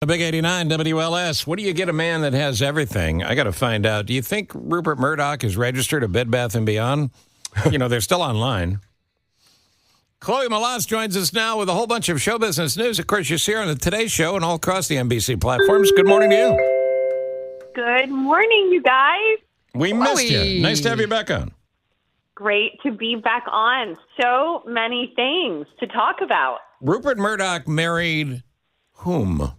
The Big 89 WLS. What do you get a man that has everything? I got to find out. Do you think Rupert Murdoch is registered at Bed Bath & Beyond? They're still online. Chloe Melas joins us now with a whole bunch of show business news. Of course, you see her on the Today Show and all across the NBC platforms. Good morning to you. Good morning, you guys. We missed you. Nice to have you back on. Great to be back on. So many things to talk about. Rupert Murdoch married whom?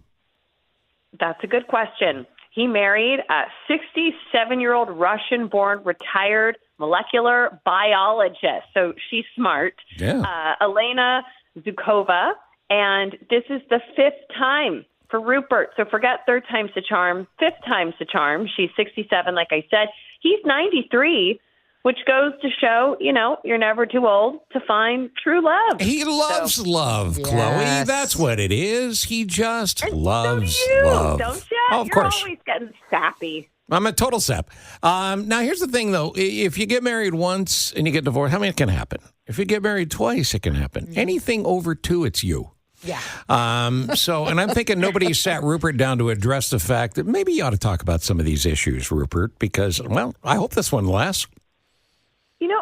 That's a good question. He married a 67-year-old Russian-born retired molecular biologist. So she's smart. Yeah. Elena Zukova. And this is the fifth time for Rupert. So forget third time's the charm, fifth time's the charm. She's 67, like I said. He's 93. Which goes to show, you're never too old to find true love. He loves love, Yes. Chloe. That's what it is. He just loves so do you, love. Don't you? Oh, of You're course. always getting sappy. I'm a total sap. Now, here's the thing, though. If you get married once and you get divorced, it can happen. If you get married twice, it can happen. Anything over two, it's you. Yeah. And I'm thinking nobody sat Rupert down to address the fact that maybe you ought to talk about some of these issues, Rupert, because, I hope this one lasts.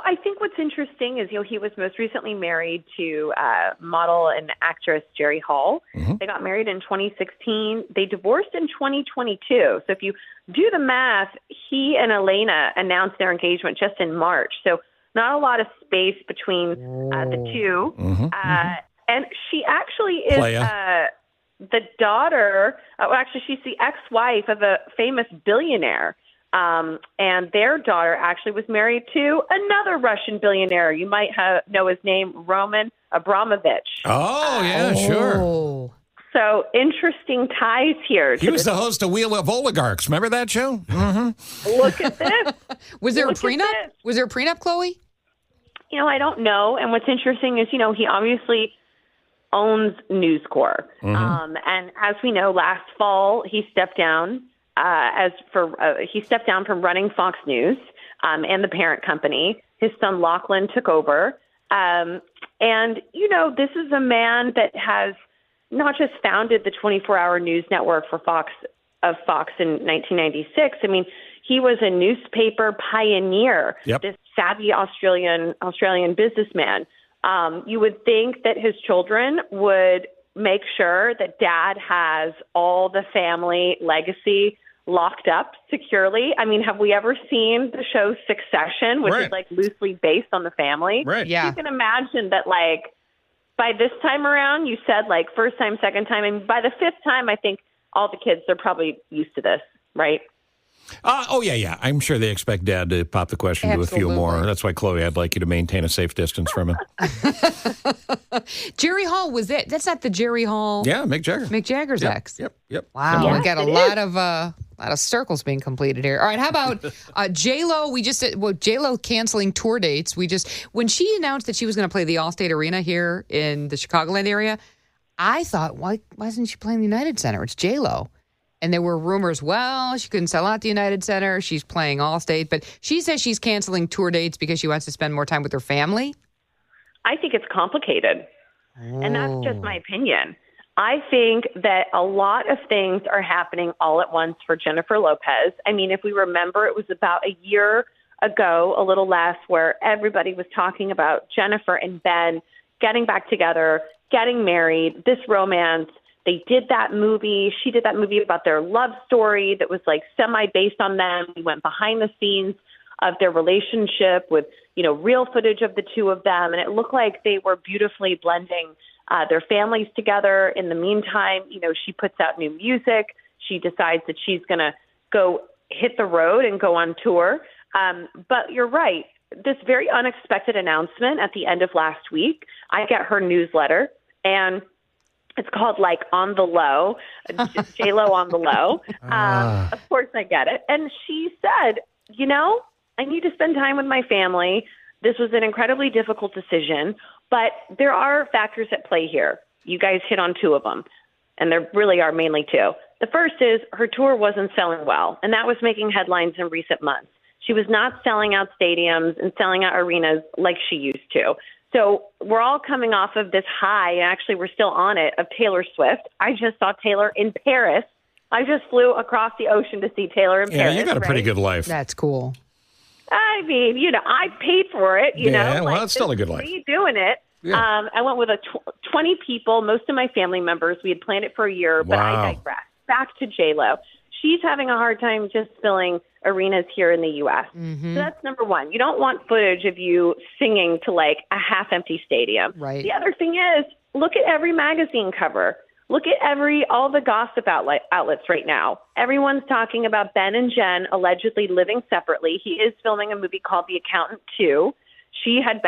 I think what's interesting is, he was most recently married to model and actress Jerry Hall. Mm-hmm. They got married in 2016. They divorced in 2022. So if you do the math, he and Elena announced their engagement just in March. So not a lot of space between the two. Mm-hmm. And she actually is the daughter, she's the ex-wife of a famous billionaire. And their daughter actually was married to another Russian billionaire. You might know his name, Roman Abramovich. Oh, yeah, sure. So interesting ties here. He was the host of Wheel of Oligarchs. Remember that show? Mm-hmm. Look at this. Was there a prenup? Was there a prenup, Chloe? I don't know. And what's interesting is, he obviously owns News Corp. Mm-hmm. And as we know, last fall, he stepped down. He stepped down from running Fox News and the parent company. His son Lachlan took over. This is a man that has not just founded the 24-hour news network for Fox in 1996. He was a newspaper pioneer, Yep. This savvy Australian businessman. You would think that his children would make sure that dad has all the family legacy locked up securely. Have we ever seen the show Succession, which is loosely based on the family? Right. Yeah. You can imagine that by this time around, you said first time, second time, and by the fifth time, I think all the kids are probably used to this, right? Yeah. I'm sure they expect Dad to pop the question to a few more. That's why, Chloe, I'd like you to maintain a safe distance from him. Jerry Hall was it? That's not the Jerry Hall. Yeah, Mick Jagger. Mick Jagger's ex. Yep. Wow, Yes, we got a lot of circles being completed here. All right, how about J-Lo? J-Lo canceling tour dates. When she announced that she was going to play the Allstate Arena here in the Chicagoland area, I thought, why isn't she playing the United Center? It's J-Lo. And there were rumors, she couldn't sell out the United Center. She's playing Allstate. But she says she's canceling tour dates because she wants to spend more time with her family. I think it's complicated. And that's just my opinion. I think that a lot of things are happening all at once for Jennifer Lopez. If we remember, it was about a year ago, a little less, where everybody was talking about Jennifer and Ben getting back together, getting married, this romance. They did that movie. She did that movie about their love story that was semi-based on them. We went behind the scenes of their relationship with, real footage of the two of them. And it looked like they were beautifully blending their families together. In the meantime, she puts out new music. She decides that she's going to go hit the road and go on tour. But you're right. This very unexpected announcement at the end of last week, I get her newsletter, and it's called On the Low, J-Lo on the Low. Of course I get it. And she said, I need to spend time with my family. This was an incredibly difficult decision, but there are factors at play here. You guys hit on two of them, and there really are mainly two. The first is her tour wasn't selling well, and that was making headlines in recent months. She was not selling out stadiums and selling out arenas like she used to. So we're all coming off of this high, and actually we're still on it, of Taylor Swift. I just saw Taylor in Paris. I just flew across the ocean to see Taylor in Paris. Yeah, you got a pretty good life. That's cool. I mean, I paid for it, you know. Yeah, well, it's still a good life. Me doing it. Yeah. I went with 20 people, most of my family members. We had planned it for a year, but I digress. Back to J-Lo. She's having a hard time just filling arenas here in the U.S. So that's number one. You don't want footage of you singing to like a half-empty stadium. Right. The other thing is, look at every magazine cover. Look at all the gossip outlets right now. Everyone's talking about Ben and Jen allegedly living separately. He is filming a movie called The Accountant 2. She had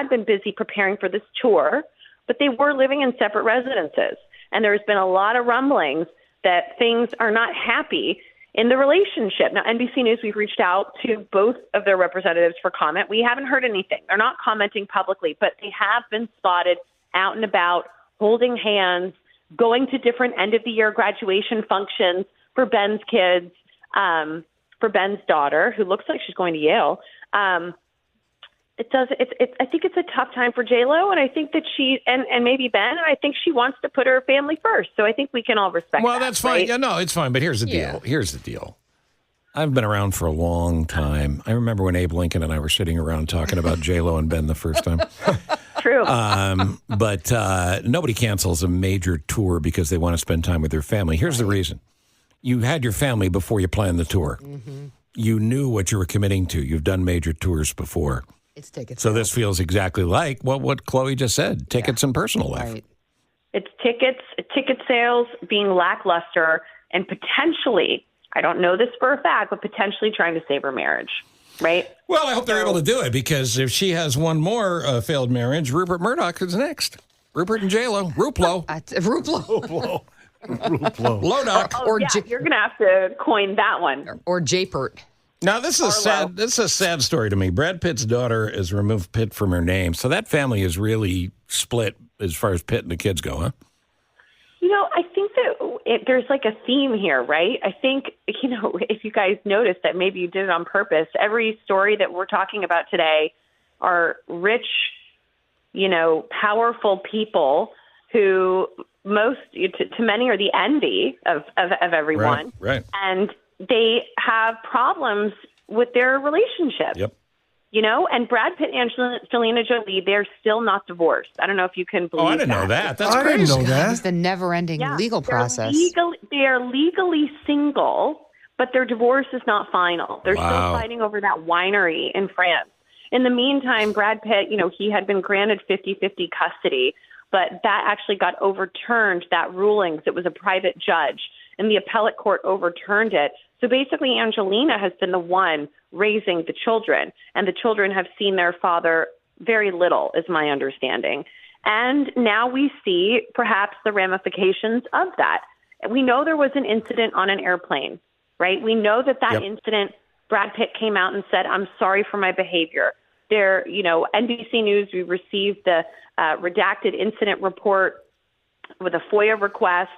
been busy preparing for this tour, but they were living in separate residences. And there's been a lot of rumblings that things are not happy in the relationship. Now, NBC News, we've reached out to both of their representatives for comment. We haven't heard anything. They're not commenting publicly, but they have been spotted out and about, holding hands, going to different end-of-the-year graduation functions for Ben's kids, for Ben's daughter, who looks like she's going to Yale. I think it's a tough time for J-Lo, and I think that she and maybe Ben, and I think she wants to put her family first. So I think we can all respect that. Well, that's fine. Right? Yeah, no, it's fine. But here's the deal. Here's the deal. I've been around for a long time. I remember when Abe Lincoln and I were sitting around talking about J-Lo and Ben the first time. True. But nobody cancels a major tour because they want to spend time with their family. Here's the reason. You had your family before you planned the tour. You knew what you were committing to. You've done major tours before. It's tickets. So this feels exactly like what Chloe just said, tickets and personal life. Right. It's ticket sales being lackluster, and potentially, I don't know this for a fact, but potentially trying to save her marriage, right? Well, I hope they're able to do it, because if she has one more failed marriage, Rupert Murdoch is next. Rupert and J-Lo. Ruplo. Ruplo. Ruplo. Lodoc. You're going to have to coin that one. Or J-Pert. Now, this is sad. This is a sad story to me. Brad Pitt's daughter has removed Pitt from her name, so that family is really split as far as Pitt and the kids go, huh? I think that there's like a theme here, right? I think, if you guys noticed that maybe you did it on purpose, every story that we're talking about today are rich, powerful people who to many are the envy of everyone. Right. And they have problems with their relationship. Yep. And Brad Pitt and Angelina Jolie, they're still not divorced. I don't know if you can believe that. Oh, I didn't know that. That's I crazy. didn't know that. It's the never-ending legal process. They are legally single, but their divorce is not final. They're still fighting over that winery in France. In the meantime, Brad Pitt, he had been granted 50-50 custody, but that actually got overturned, that ruling, because it was a private judge, and the appellate court overturned it. So basically, Angelina has been the one raising the children, and the children have seen their father very little, is my understanding. And now we see perhaps the ramifications of that. We know there was an incident on an airplane, right? We know that incident, Brad Pitt came out and said, "I'm sorry for my behavior." NBC News, we received the redacted incident report with a FOIA request.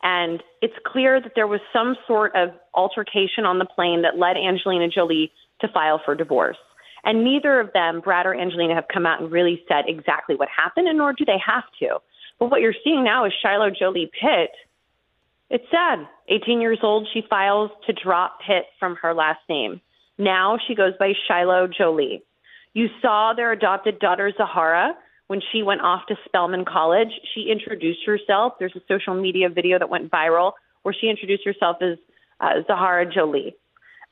And it's clear that there was some sort of altercation on the plane that led Angelina Jolie to file for divorce. And neither of them, Brad or Angelina, have come out and really said exactly what happened, and nor do they have to. But what you're seeing now is Shiloh Jolie Pitt. It's sad. 18 years old, she files to drop Pitt from her last name. Now she goes by Shiloh Jolie. You saw their adopted daughter, Zahara. When she went off to Spelman College, she introduced herself. There's a social media video that went viral where she introduced herself as Zahara Jolie.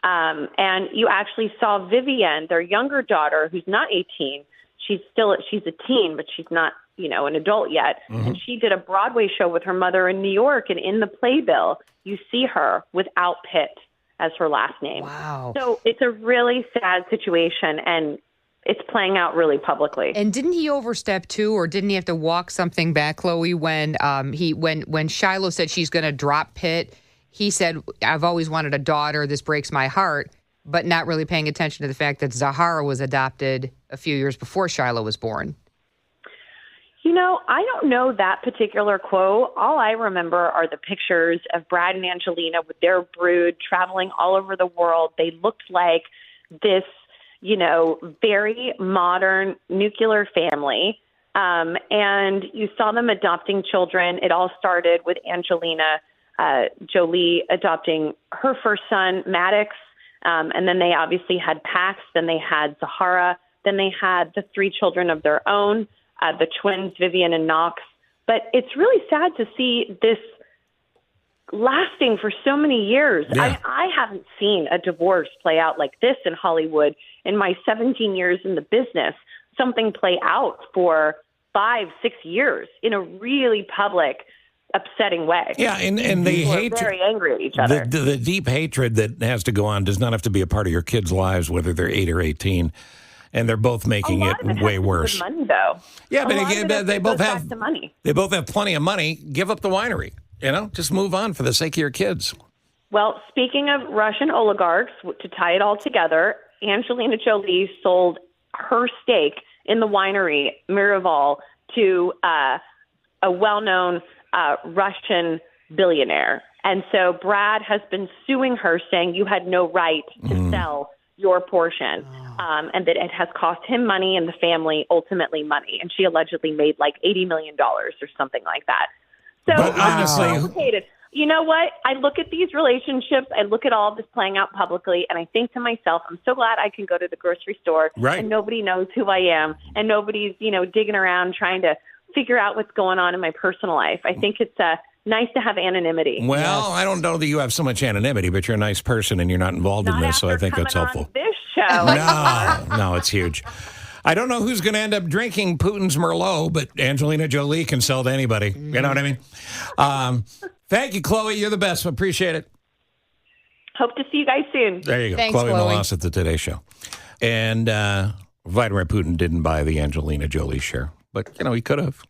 And you actually saw Vivienne, their younger daughter, who's not 18. She's a teen, but she's not, an adult yet. Mm-hmm. And she did a Broadway show with her mother in New York. And in the playbill, you see her without Pitt as her last name. Wow. So it's a really sad situation. And it's playing out really publicly. And didn't he overstep too, or didn't he have to walk something back, Chloe, when when Shiloh said she's going to drop Pitt? He said, "I've always wanted a daughter. This breaks my heart," but not really paying attention to the fact that Zahara was adopted a few years before Shiloh was born. I don't know that particular quote. All I remember are the pictures of Brad and Angelina with their brood traveling all over the world. They looked like this very modern nuclear family. And you saw them adopting children. It all started with Angelina Jolie adopting her first son, Maddox. And then they obviously had Pax. Then they had Zahara. Then they had the 3 children of their own, the twins, Vivian and Knox. But it's really sad to see this lasting for so many years. Yeah. I haven't seen a divorce play out like this in Hollywood in my 17 years in the business. Something play out for 5-6 years in a really public, upsetting way. Yeah, and the People hatred, are very angry at each other. the deep hatred that has to go on does not have to be a part of your kids' lives, whether they're 8 or 18. And they're both making it way worse. Money, though. Yeah, but again, they both have the money. They both have plenty of money. Give up the winery. Just move on for the sake of your kids. Well, speaking of Russian oligarchs, to tie it all together, Angelina Jolie sold her stake in the winery Miraval to a well-known Russian billionaire. And so Brad has been suing her, saying you had no right to sell your portion, and that it has cost him money and the family ultimately money. And she allegedly made like $80 million or something like that. So But honestly, it's complicated. You know what? I look at these relationships, I look at all of this playing out publicly, and I think to myself, I'm so glad I can go to the grocery store Right. and nobody knows who I am, and nobody's, digging around trying to figure out what's going on in my personal life. I think it's nice to have anonymity. well, I don't know that you have so much anonymity, but you're a nice person and you're not involved in Not this, so I after think that's coming helpful. on this show. No, it's huge. I don't know who's going to end up drinking Putin's Merlot, but Angelina Jolie can sell to anybody. You know what I mean? Thank you, Chloe. You're the best. Appreciate it. Hope to see you guys soon. There you go. Thanks, Chloe Chloe. Melas at the Today Show. And Vladimir Putin didn't buy the Angelina Jolie share, but, he could have.